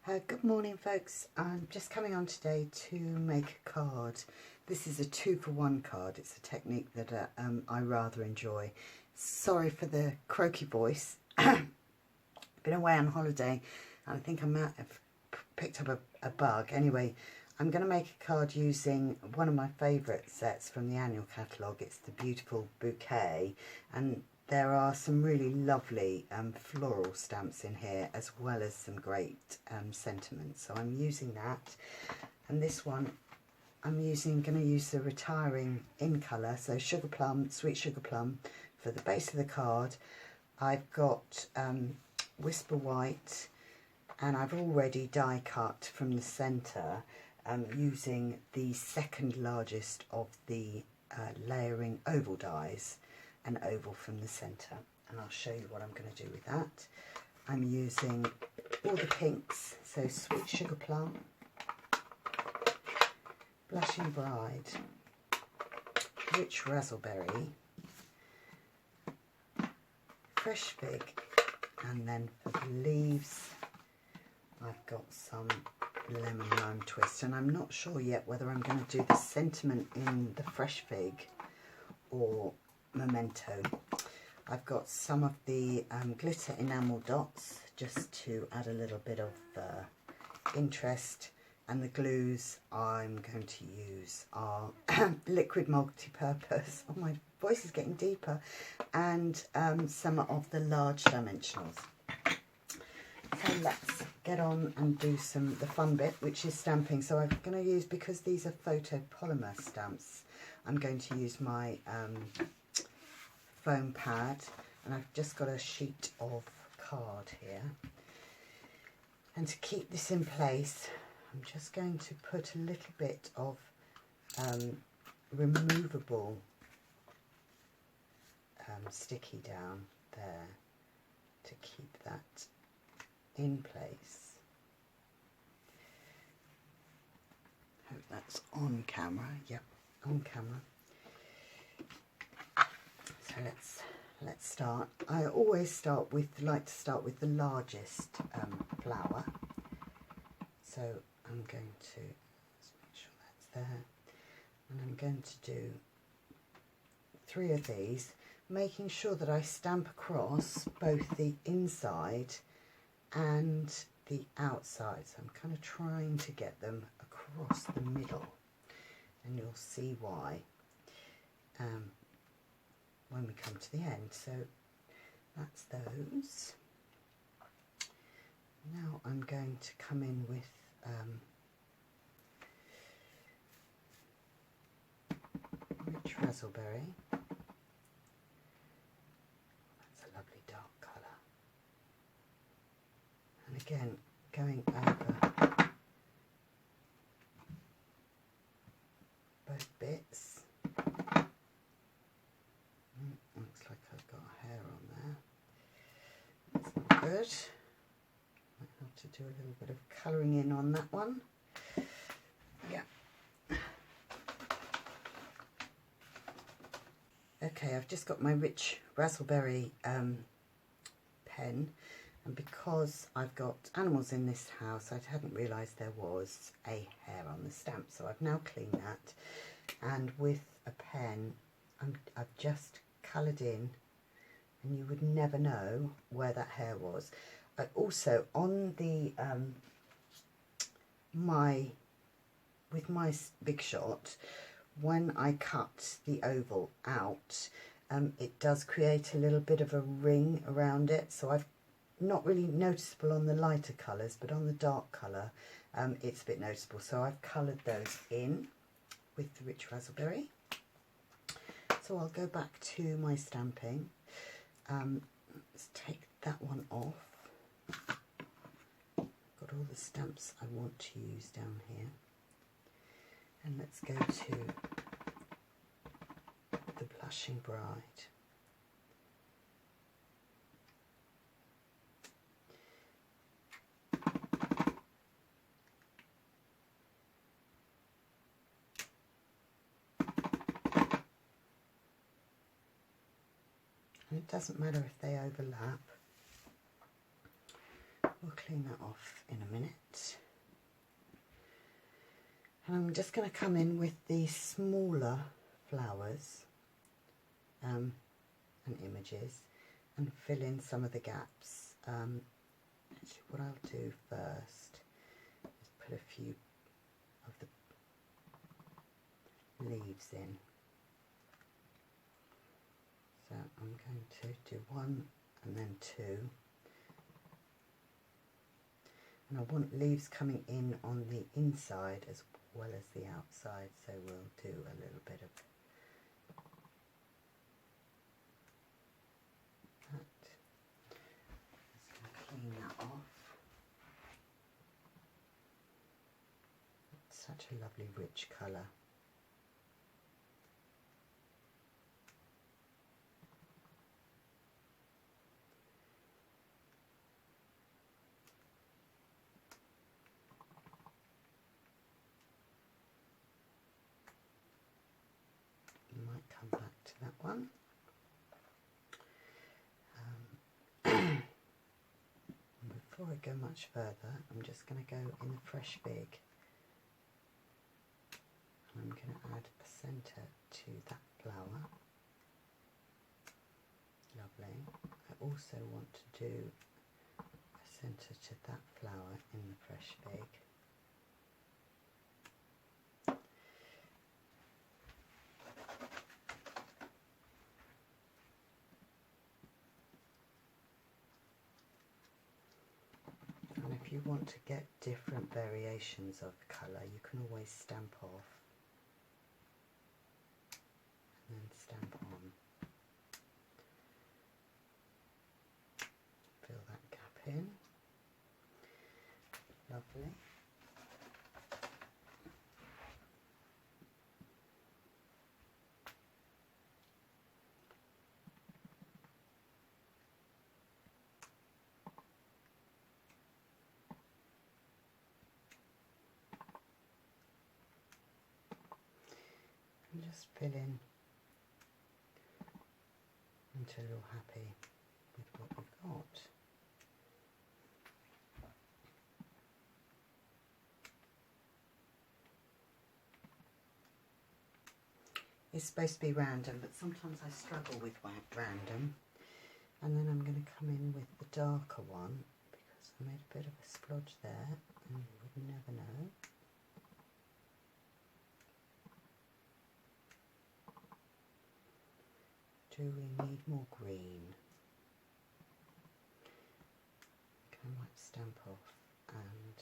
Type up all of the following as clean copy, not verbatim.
Good morning folks, I'm just coming on today to make a card. This is a 2-for-1 card. It's a technique that I rather enjoy. Sorry for the croaky voice. Been away on holiday and I think I might have picked up a bug. Anyway, I'm going to make a card using one of my favourite sets from the annual catalogue. It's the Beautiful Bouquet, and there are some really lovely floral stamps in here, as well as some great sentiments. So I'm using that, and this one I'm going to use the retiring in colour, so sugar plum, sweet sugar plum for the base of the card. I've got whisper white, and I've already die cut from the centre using the second largest of the layering oval dies, an oval from the centre, and I'll show you what I'm going to do with that. I'm using all the pinks, so sweet sugar plum, blushing bride, rich raspberry, fresh fig, and then for the leaves I've got some lemon lime twist, and I'm not sure yet whether I'm going to do the sentiment in the fresh fig or memento. I've got some of the glitter enamel dots just to add a little bit of interest, and the glues I'm going to use are liquid multi-purpose. Oh, my voice is getting deeper, and some of the large dimensionals. So let's get on and do the fun bit, which is stamping. So I'm going to use, because these are photopolymer stamps, I'm going to use my foam pad, and I've just got a sheet of card here. And to keep this in place, I'm just going to put a little bit of removable sticky down there to keep that in place. Hope that's on camera. Yep, on camera. So let's start. I always like to start with the largest flower. So I'm going to just make sure that's there, and I'm going to do 3 of these, making sure that I stamp across both the inside and the outside. So I'm kind of trying to get them across the middle, and you'll see why when we come to the end. So that's those. Now I'm going to come in with rich raspberry. That's a lovely dark colour. And again, going over both bits. Looks like I've got hair on there. That's not good. Might have to do a little bit of colouring in on that one. Yeah. Okay, I've just got my rich raspberry pen, and because I've got animals in this house, I hadn't realised there was a hair on the stamp, so I've now cleaned that, and with a pen I've just coloured in, and you would never know where that hair was. Also on the with my Big Shot, when I cut the oval out, it does create a little bit of a ring around it, so I've not really noticeable on the lighter colours, but on the dark colour it's a bit noticeable, so I've coloured those in with the rich raspberry. So I'll go back to my stamping. Let's take that one off. Got all the stamps I want to use down here, and let's go to the blushing bride. And it doesn't matter if they overlap. We'll clean that off in a a minute. And I'm just going to come in with the smaller flowers and images and fill in some of the gaps. Actually, what I'll do first is put a few of the leaves in. So I'm going to do 1 and then 2. And I want leaves coming in on the inside as well as the outside, so we'll do a little bit of that. Just going to clean that off. It's such a lovely rich colour. Might come back to that one. Before I go much further, I'm just going to go in the fresh fig. And I'm going to add a centre to that flower. Lovely. I also want to do a centre to that flower in the fresh fig. If you want to get different variations of colour, you can always stamp off and then stamp on. Fill that gap in. Lovely. And just fill in until you're happy with what you've got. It's supposed to be random, but sometimes I struggle with random. And then I'm going to come in with the darker one because I made a bit of a splodge there and you would never know. Do we need more green? Okay, I might stamp off and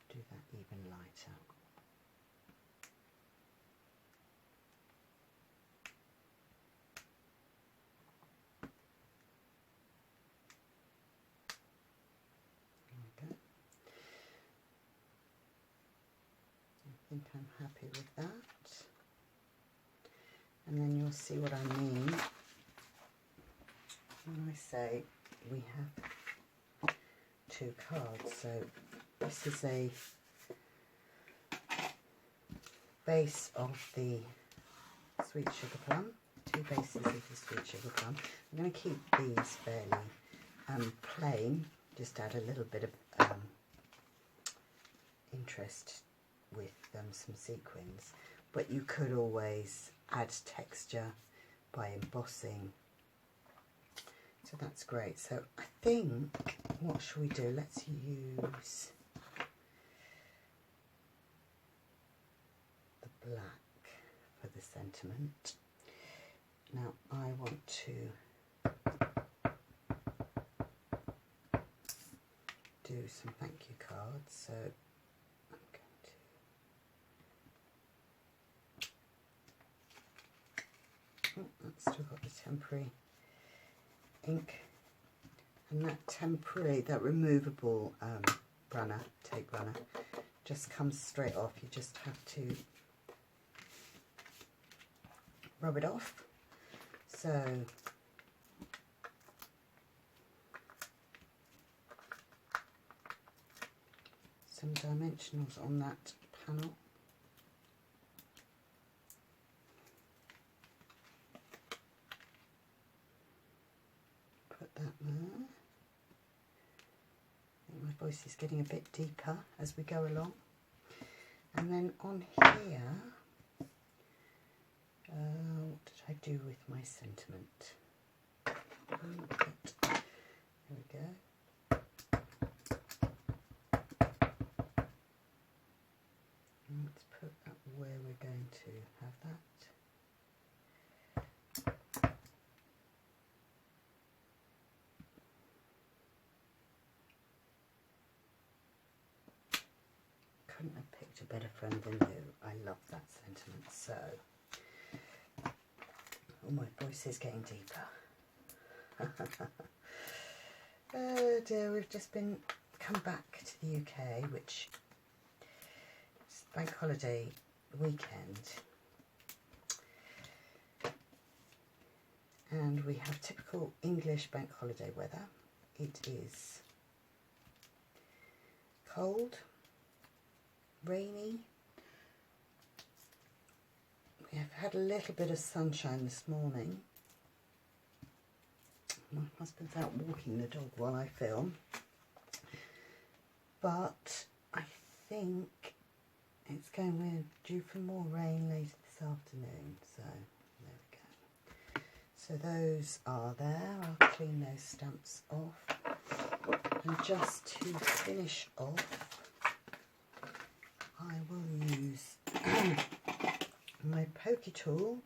do that even lighter. Okay. I think I'm happy with that. And then you'll see what I mean when I say we have 2 cards. So this is a base of the sweet sugar plum, 2 bases of the sweet sugar plum. I'm going to keep these fairly plain, just add a little bit of interest with some sequins, but you could always add texture by embossing, so that's great. So I think, what shall we do? Let's use the black for the sentiment. Now I want to do some thank you cards, so I'm going to that's still got the temporary ink, and that temporary, that removable tape runner just comes straight off. You just have to rub it off. So some dimensionals on that panel. Put that there. My voice is getting a bit deeper as we go along. And then on here, what did I do with my sentiment? There we go. Let's put up where we're going to have that. Couldn't have picked a better friend than you. I love that sentiment. So, oh, my voice is getting deeper. Oh dear, we've just come back to the UK, which is bank holiday weekend, and we have typical English bank holiday weather. It is cold, rainy. We have had a little bit of sunshine this morning. My husband's out walking the dog while I film, but I think it's we're due for more rain later this afternoon, so there we go. So those are there. I'll clean those stamps off, and just to finish off, I will use my pokey tool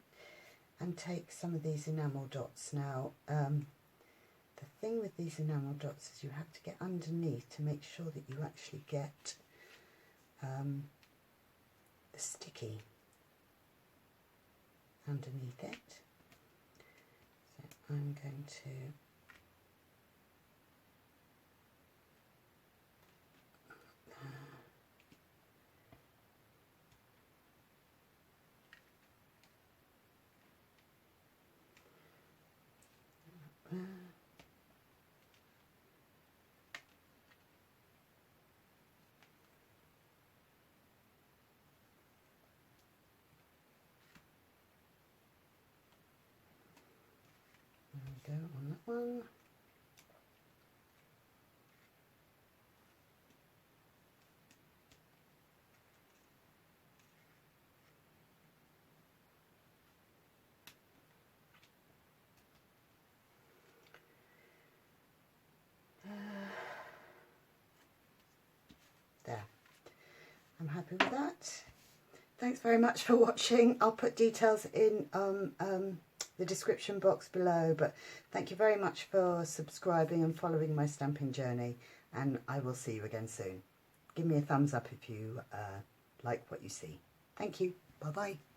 and take some of these enamel dots. Now, the thing with these enamel dots is you have to get underneath to make sure that you actually get the sticky underneath it. So I'm going to go on that one. There. I'm happy with that. Thanks very much for watching. I'll put details in the description box below, but thank you very much for subscribing and following my stamping journey, and I will see you again soon. Give me a thumbs up if you like what you see. Thank you. Bye bye.